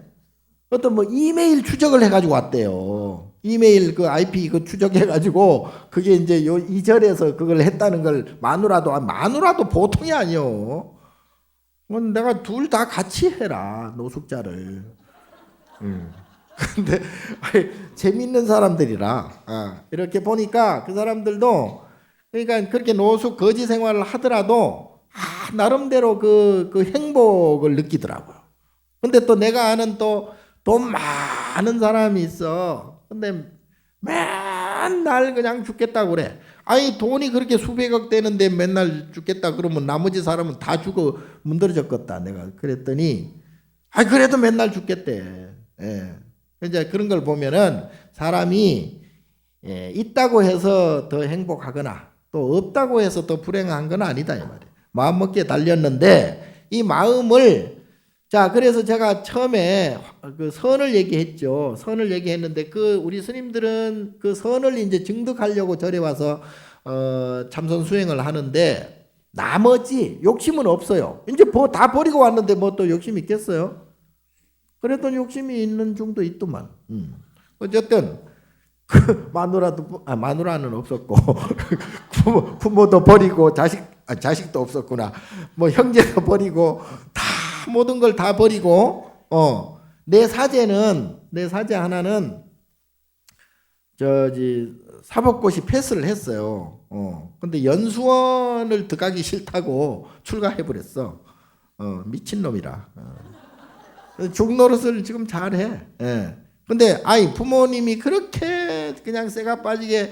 어떤 이메일 추적을 해가지고 왔대요. 이메일 IP 추적해가지고 그게 이제 이 절에서 그걸 했다는 걸 마누라도 보통이 아니요. 내가 둘 다 같이 해라 노숙자를. 근데 재밌는 사람들이라 이렇게 보니까 그 사람들도 그러니까 그렇게 노숙 거지 생활을 하더라도 나름대로 그 행복을 느끼더라고요. 근데 또 내가 아는 또 돈 많은 사람이 있어. 근데 맨날 그냥 죽겠다고 그래. 돈이 그렇게 수백억 되는데 맨날 죽겠다 그러면 나머지 사람은 다 죽어 문드러졌겠다. 내가 그랬더니 그래도 맨날 죽겠대. 예. 이제 그런 걸 보면은 사람이 있다고 해서 더 행복하거나 또 없다고 해서 더 불행한 건 아니다 이 말이에요. 마음먹기에 달렸는데 이 마음을 그래서 제가 처음에 그 선을 얘기했죠. 선을 얘기했는데 우리 스님들은 그 선을 이제 증득하려고 절에 와서 참선 수행을 하는데 나머지 욕심은 없어요. 이제 다 버리고 왔는데 또 욕심이 있겠어요? 그래도 욕심이 있는 중도 있더만. 어쨌든 마누라는 없었고 부모도 버리고 자식도 없었구나. 형제도 버리고 다 모든 걸 다 버리고 내 사제 하나는 사법고시 패스를 했어요. 근데 연수원을 들어가기 싫다고 출가해 버렸어. 미친놈이라. 중노릇을 지금 잘해. 예. 근데 부모님이 그렇게 그냥 쇠가 빠지게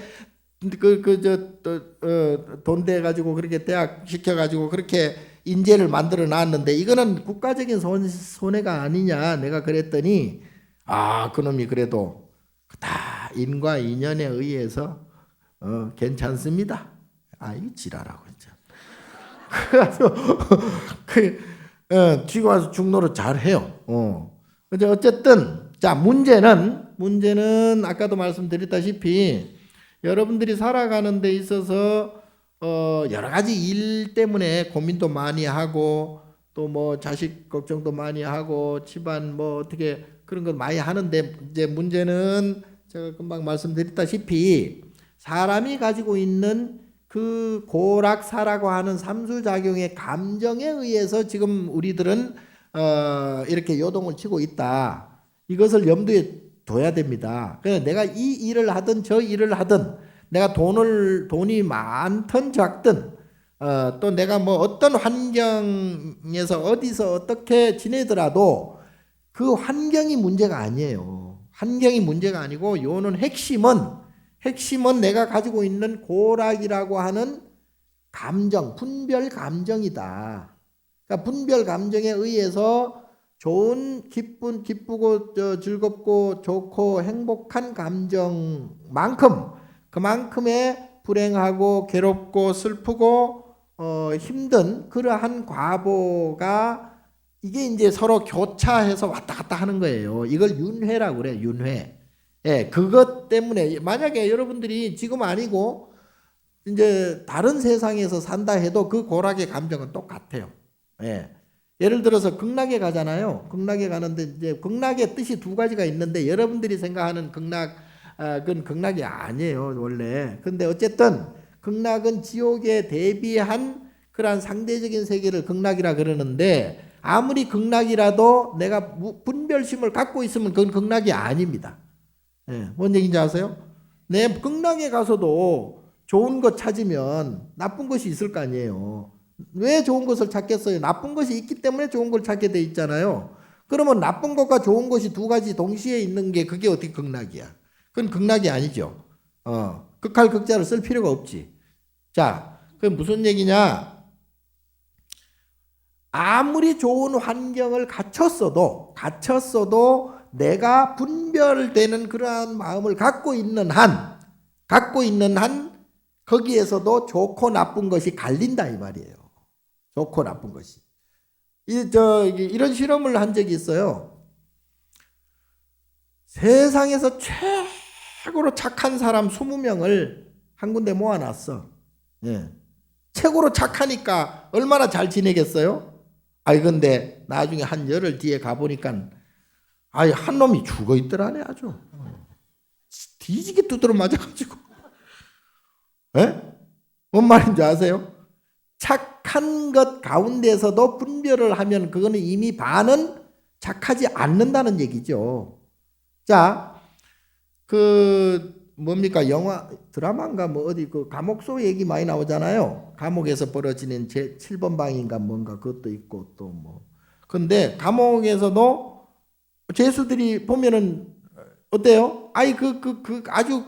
돈 대 가지고 그렇게 대학 시켜 가지고 그렇게 인재를 만들어 놨는데 이거는 국가적인 손해가 아니냐 내가 그랬더니 그놈이 그래도 다 인과 인연에 의해서 괜찮습니다. 이 지랄하고 이제. 그래서 쥐고 와서 중노를 잘 해요. 어쨌든 문제는 아까도 말씀드렸다시피 여러분들이 살아가는 데 있어서 여러 가지 일 때문에 고민도 많이 하고 또 자식 걱정도 많이 하고 집안 어떻게 그런 걸 많이 하는데 이제 문제는 제가 금방 말씀드렸다시피 사람이 가지고 있는 그 고락사라고 하는 삼수작용의 감정에 의해서 지금 우리들은 이렇게 요동을 치고 있다. 이것을 염두에 둬야 됩니다. 그래서 내가 이 일을 하든 저 일을 하든 내가 돈이 많든 작든 또 내가 어떤 환경에서 어디서 어떻게 지내더라도 그 환경이 문제가 아니에요. 환경이 문제가 아니고 요는 핵심은 내가 가지고 있는 고락이라고 하는 감정, 분별 감정이다. 그러니까 분별 감정에 의해서 좋은 기쁘고 즐겁고 좋고 행복한 감정만큼 그만큼의 불행하고 괴롭고 슬프고 힘든 그러한 과보가 이게 이제 서로 교차해서 왔다 갔다 하는 거예요. 이걸 윤회라고 그래. 윤회. 예, 그것 때문에 만약에 여러분들이 지금 아니고 이제 다른 세상에서 산다 해도 그 고락의 감정은 똑같아요. 예. 예를 들어서 극락에 가잖아요. 극락에 가는데 이제 극락의 뜻이 두 가지가 있는데 여러분들이 생각하는 그건 극락이 아니에요, 원래. 근데 어쨌든 극락은 지옥에 대비한 그러한 상대적인 세계를 극락이라 그러는데 아무리 극락이라도 내가 분별심을 갖고 있으면 그건 극락이 아닙니다. 예, 뭔 얘기인지 아세요? 내 극락에 가서도 좋은 것 찾으면 나쁜 것이 있을 거 아니에요. 왜 좋은 것을 찾겠어요? 나쁜 것이 있기 때문에 좋은 걸 찾게 돼 있잖아요. 그러면 나쁜 것과 좋은 것이 두 가지 동시에 있는 게 그게 어떻게 극락이야? 그건 극락이 아니죠. 극할 극자를 쓸 필요가 없지. 자, 그게 무슨 얘기냐? 아무리 좋은 환경을 갖췄어도 내가 분별되는 그러한 마음을 갖고 있는 한 거기에서도 좋고 나쁜 것이 갈린다 이 말이에요. 좋고 나쁜 것이. 이런 실험을 한 적이 있어요. 세상에서 최고로 착한 사람 20명을 한 군데 모아놨어. 예. 최고로 착하니까 얼마나 잘 지내겠어요? 근데 나중에 한 열흘 뒤에 가보니까 한 놈이 죽어 있더라네 아주. 뒤지게 두드러 맞아가지고. 예? 뭔 말인지 아세요? 착한 것 가운데서도 분별을 하면 그거는 이미 반은 착하지 않는다는 얘기죠. 자, 뭡니까? 영화, 드라마인가 어디 감옥소 얘기 많이 나오잖아요. 감옥에서 벌어지는 제 7번 방인가 뭔가 그것도 있고 또 근데 감옥에서도 죄수들이 보면은 어때요? 아주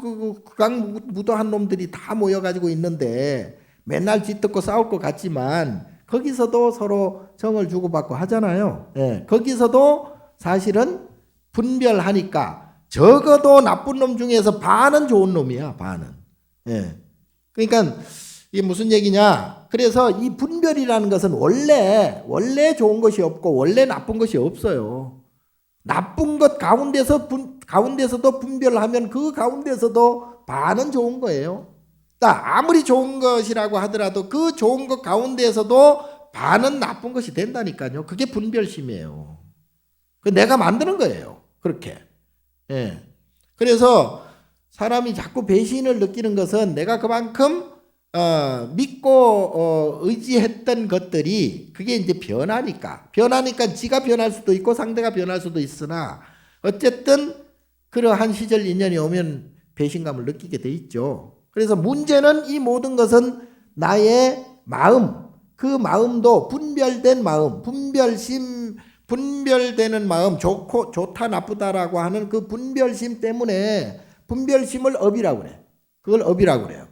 무도한 놈들이 다 모여가지고 있는데 맨날 쥐뜯고 싸울 것 같지만 거기서도 서로 정을 주고받고 하잖아요. 예, 거기서도 사실은 분별하니까 적어도 나쁜 놈 중에서 반은 좋은 놈이야, 반은. 예. 그러니까 이게 무슨 얘기냐? 그래서 이 분별이라는 것은 원래 좋은 것이 없고 원래 나쁜 것이 없어요. 나쁜 것 가운데서도 분별하면 그 가운데서도 반은 좋은 거예요. 아무리 좋은 것이라고 하더라도 그 좋은 것 가운데서도 반은 나쁜 것이 된다니까요. 그게 분별심이에요. 내가 만드는 거예요. 그렇게. 예. 그래서 사람이 자꾸 배신을 느끼는 것은 내가 그만큼 믿고 의지했던 것들이 그게 이제 변하니까 지가 변할 수도 있고 상대가 변할 수도 있으나 어쨌든 그러한 시절 인연이 오면 배신감을 느끼게 돼 있죠. 그래서 문제는 이 모든 것은 나의 마음, 그 마음도 분별된 마음, 분별되는 마음, 좋다 나쁘다라고 하는 그 분별심 때문에 분별심을 업이라고 그래. 그걸 업이라고 그래요.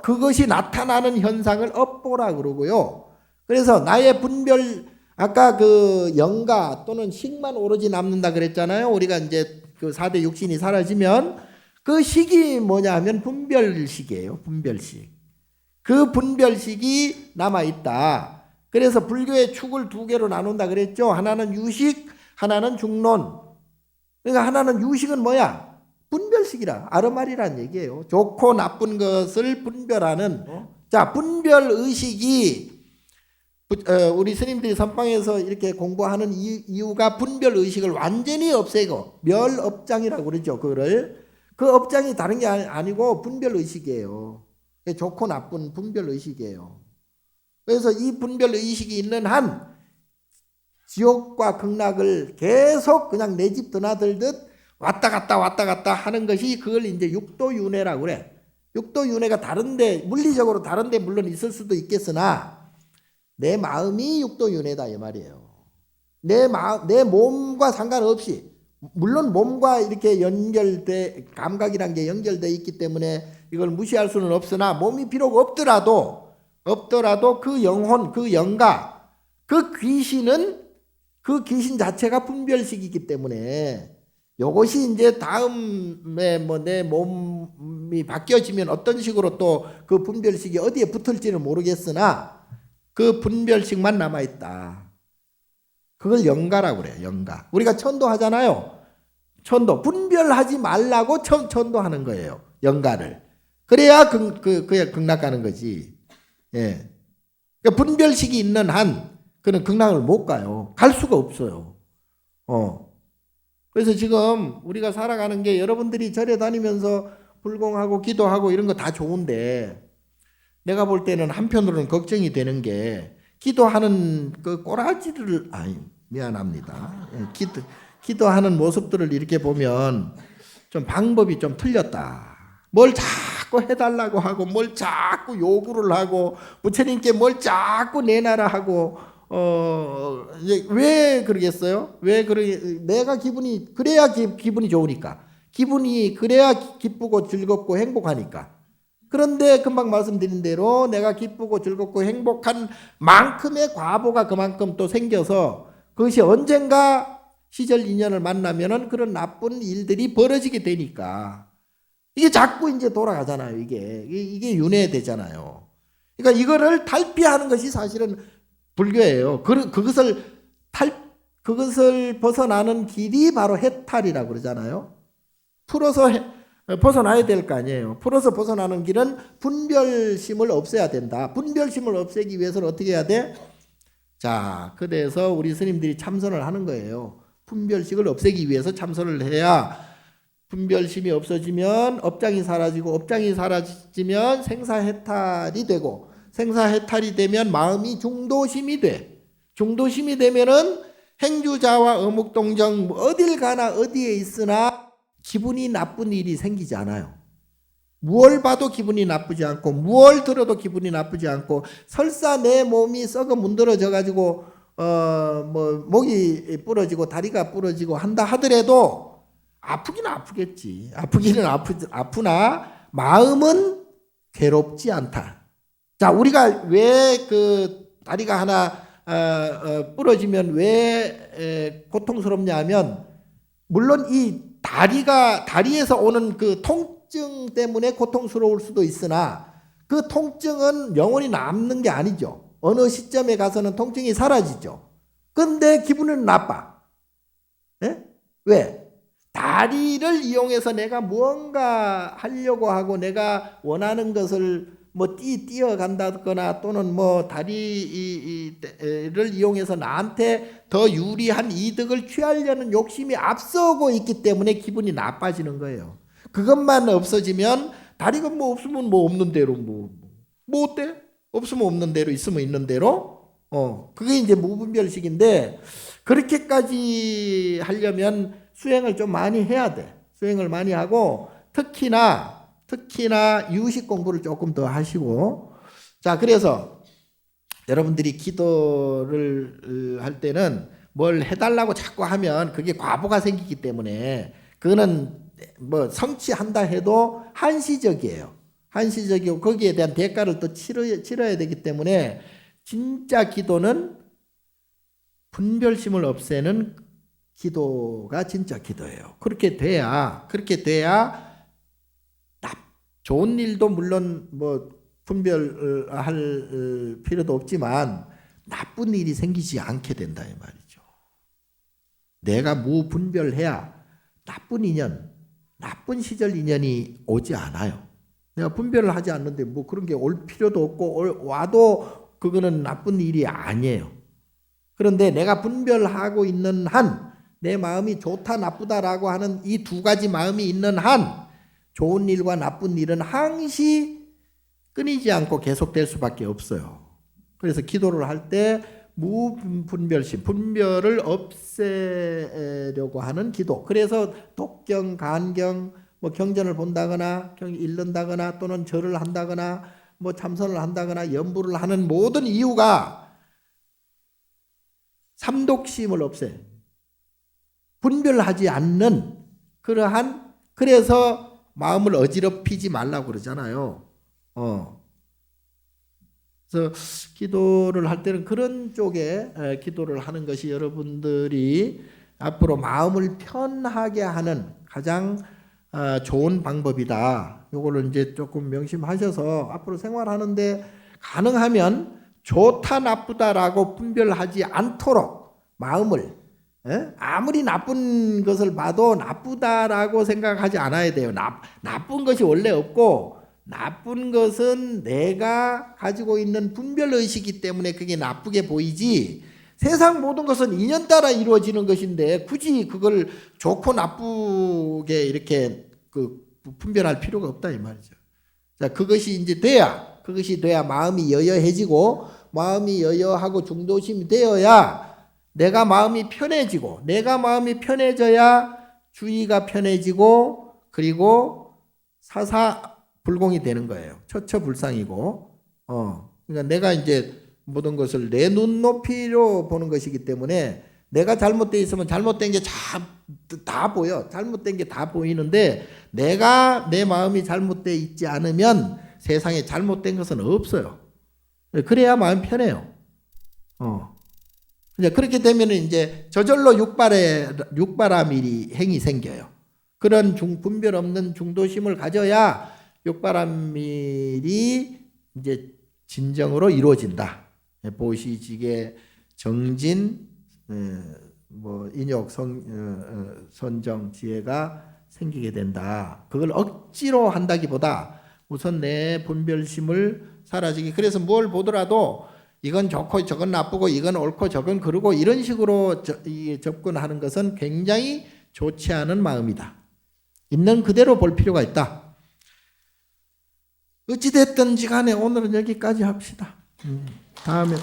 그것이 나타나는 현상을 업보라 그러고요. 그래서 나의 분별, 아까 영가 또는 식만 오로지 남는다 그랬잖아요. 우리가 이제 4대 육신이 사라지면 그 식이 뭐냐 하면 분별식이에요. 분별식. 그 분별식이 남아있다. 그래서 불교의 축을 2개로 나눈다 그랬죠. 하나는 유식, 하나는 중론. 그러니까 하나는 유식은 뭐야? 분별식이라, 아르말이란 얘기예요. 좋고 나쁜 것을 분별하는. 자, 분별의식이 우리 스님들이 선방에서 이렇게 공부하는 이유가 분별의식을 완전히 없애고 멸업장이라고 그러죠. 그 업장이 다른 게 아니고 분별의식이에요. 좋고 나쁜 분별의식이에요. 그래서 이 분별의식이 있는 한 지옥과 극락을 계속 그냥 내 집 드나들듯 왔다 갔다 하는 것이 그걸 이제 육도윤회라고 그래. 육도윤회가 다른데, 물리적으로 다른데 물론 있을 수도 있겠으나 내 마음이 육도윤회다 이 말이에요. 내 몸과 상관없이, 물론 몸과 이렇게 감각이란 게 연결되어 있기 때문에 이걸 무시할 수는 없으나 몸이 비록 없더라도 그 영혼, 그 영가, 그 귀신 자체가 분별식이기 때문에 요것이 이제 다음에 내 몸이 바뀌어지면 어떤 식으로 또 그 분별식이 어디에 붙을지는 모르겠으나 그 분별식만 남아있다. 그걸 영가라고 그래요. 영가. 우리가 천도하잖아요. 천도. 분별하지 말라고 천도하는 거예요. 영가를. 그래야 그야 극락 가는 거지. 예. 그러니까 분별식이 있는 한 그는 극락을 못 가요. 갈 수가 없어요. 그래서 지금 우리가 살아가는 게 여러분들이 절에 다니면서 불공하고 기도하고 이런 거 다 좋은데 내가 볼 때는 한편으로는 걱정이 되는 게 기도하는 그 꼬라지를 미안합니다. 기도하는 모습들을 이렇게 보면 좀 방법이 좀 틀렸다. 뭘 자꾸 해달라고 하고 뭘 자꾸 요구를 하고 부처님께 뭘 자꾸 내놔라 하고 왜 그러겠어요? 내가 그래야 기분이 좋으니까. 그래야 기쁘고 즐겁고 행복하니까. 그런데 금방 말씀드린 대로 내가 기쁘고 즐겁고 행복한 만큼의 과보가 그만큼 또 생겨서 그것이 언젠가 시절 인연을 만나면은 그런 나쁜 일들이 벌어지게 되니까 이게 자꾸 이제 돌아가잖아요. 이게 윤회되잖아요. 그러니까 이거를 탈피하는 것이 사실은 불교예요. 그것을 벗어나는 길이 바로 해탈이라고 그러잖아요. 풀어서 벗어나야 될 거 아니에요. 풀어서 벗어나는 길은 분별심을 없애야 된다. 분별심을 없애기 위해서는 어떻게 해야 돼? 자, 그래서 우리 스님들이 참선을 하는 거예요. 분별심을 없애기 위해서 참선을 해야 분별심이 없어지면 업장이 사라지고 업장이 사라지면 생사해탈이 되고 생사해탈이 되면 마음이 중도심이 돼. 중도심이 되면은 행주자와 어묵동정 어딜 가나 어디에 있으나 기분이 나쁜 일이 생기지 않아요. 무얼 봐도 기분이 나쁘지 않고 무얼 들어도 기분이 나쁘지 않고 설사 내 몸이 썩어 문드러져 가지고 목이 부러지고 다리가 부러지고 한다 하더라도 아프기는 아프겠지. 아프기는 아프나 마음은 괴롭지 않다. 자, 우리가 왜 그 다리가 하나 부러지면 왜 고통스럽냐 하면 물론 이 다리에서 오는 그 통증 때문에 고통스러울 수도 있으나 그 통증은 영원히 남는 게 아니죠. 어느 시점에 가서는 통증이 사라지죠. 근데 기분은 나빠. 예? 왜? 다리를 이용해서 내가 무언가 하려고 하고 내가 원하는 것을 뭐 뛰어간다거나 또는 뭐 다리를 이용해서 나한테 더 유리한 이득을 취하려는 욕심이 앞서고 있기 때문에 기분이 나빠지는 거예요. 그것만 없어지면 다리가 뭐 없으면 뭐 없는 대로 뭐 어때? 없으면 없는 대로 있으면 있는 대로 그게 이제 무분별식인데 그렇게까지 하려면 수행을 좀 많이 해야 돼. 수행을 많이 하고 특히나 유식 공부를 조금 더 하시고 자 그래서 여러분들이 기도를 할 때는 뭘 해달라고 자꾸 하면 그게 과보가 생기기 때문에 그거는 뭐 성취한다 해도 한시적이에요. 한시적이고 거기에 대한 대가를 또 치러야 되기 때문에 진짜 기도는 분별심을 없애는 기도가 진짜 기도예요. 그렇게 돼야 좋은 일도 물론 뭐 분별할 필요도 없지만 나쁜 일이 생기지 않게 된다 이 말이죠. 내가 무분별해야 나쁜 인연, 나쁜 시절 인연이 오지 않아요. 내가 분별을 하지 않는데 뭐 그런 게 올 필요도 없고 와도 그거는 나쁜 일이 아니에요. 그런데 내가 분별하고 있는 한 내 마음이 좋다 나쁘다라고 하는 이 두 가지 마음이 있는 한 좋은 일과 나쁜 일은 항시 끊이지 않고 계속될 수밖에 없어요. 그래서 기도를 할 때 무분별심, 분별을 없애려고 하는 기도. 그래서 독경, 간경, 뭐 경전을 본다거나 읽는다거나 또는 절을 한다거나 뭐 참선을 한다거나 연부를 하는 모든 이유가 삼독심을 없애. 분별하지 않는 그러한 그래서 마음을 어지럽히지 말라고 그러잖아요. 그래서 기도를 할 때는 그런 쪽에 기도를 하는 것이 여러분들이 앞으로 마음을 편하게 하는 가장 좋은 방법이다. 요거를 이제 조금 명심하셔서 앞으로 생활하는데 가능하면 좋다 나쁘다라고 분별하지 않도록 마음을 아무리 나쁜 것을 봐도 나쁘다라고 생각하지 않아야 돼요. 나쁜 것이 원래 없고 나쁜 것은 내가 가지고 있는 분별의식이기 때문에 그게 나쁘게 보이지 세상 모든 것은 인연 따라 이루어지는 것인데 굳이 그걸 좋고 나쁘게 이렇게 분별할 필요가 없다 이 말이죠. 자, 그것이 돼야 마음이 여여해지고 마음이 여여하고 중도심이 되어야 내가 마음이 편해지고 내가 마음이 편해져야 주의가 편해지고 그리고 사사불공이 되는 거예요. 처처불상이고 그러니까 내가 이제 모든 것을 내 눈높이로 보는 것이기 때문에 내가 잘못되어 있으면 잘못된 게 다 보여. 잘못된 게 다 보이는데 내가 내 마음이 잘못되어 있지 않으면 세상에 잘못된 것은 없어요. 그래야 마음 편해요. 이제 그렇게 되면 이제 저절로 육바라밀이 행이 생겨요. 그런 분별 없는 중도심을 가져야 육바라밀이 이제 진정으로 이루어진다. 보시지계, 정진, 인욕, 선정, 지혜가 생기게 된다. 그걸 억지로 한다기보다 우선 내 분별심을 사라지게. 그래서 뭘 보더라도 이건 좋고 저건 나쁘고 이건 옳고 저건 그르고 이런 식으로 접근하는 것은 굉장히 좋지 않은 마음이다. 있는 그대로 볼 필요가 있다. 어찌됐든지 간에 오늘은 여기까지 합시다. 다음에